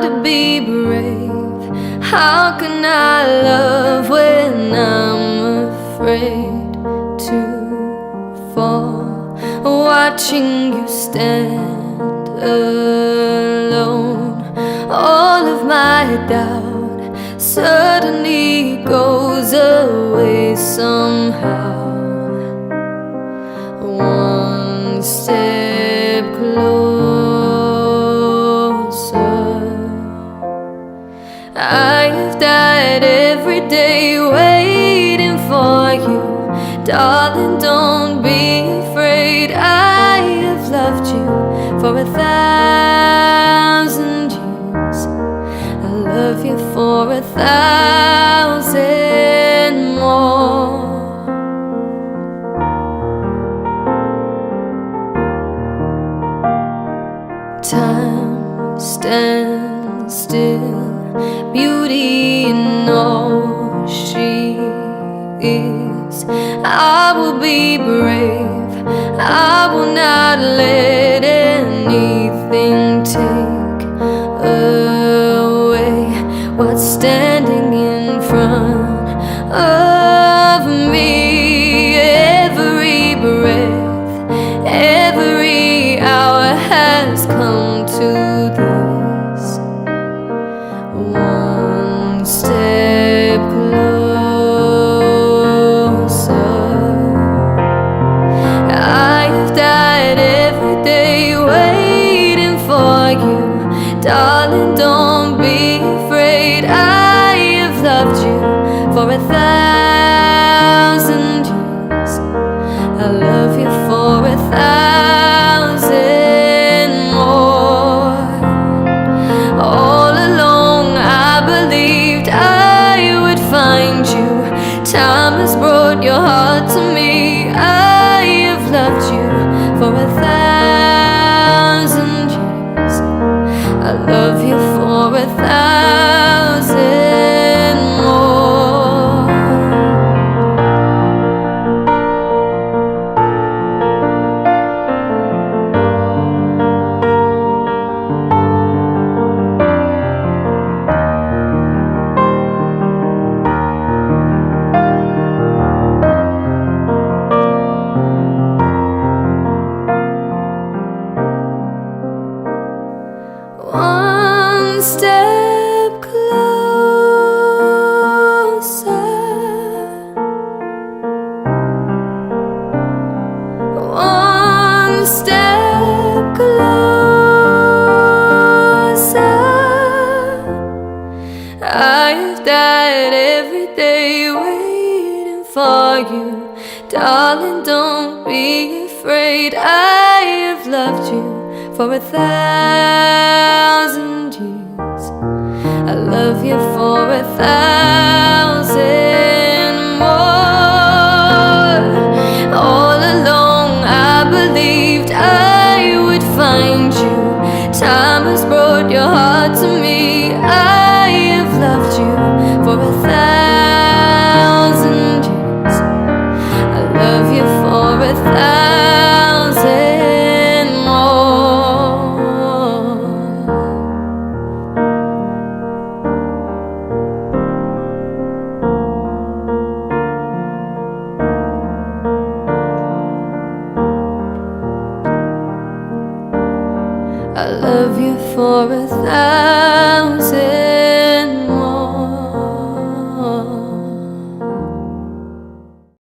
to be brave. How can I love when I'm afraid to fall? Watching you stand alone, all of my doubt suddenly goes away somehow. One step closer. I have died every day waiting for you. Darling, don't be afraid. I have loved you for 1,000 years. I love you for 1,000 more. Time stands still, beauty in all she is. I will be brave, I will not let anything take away what's standing in front of me. Every breath, every hour has come to this. One step closer. I have died every day waiting for you. Darling, don't be afraid. I have loved you for 1,000 years. I love you for 1,000 more. All along I believed I would find you. Time has brought your heart to me. I have loved you for 1,000 years. I love you for 1,000 more. One step closer. One step closer. I have died every day waiting for you. Darling, don't be afraid. I have loved you for 1,000 years. I love you for 1,000 more. All along I believed I would find you. Time has brought your heart to me. I have loved you for 1,000 years. I love you for 1,000 more. I love you for 1,000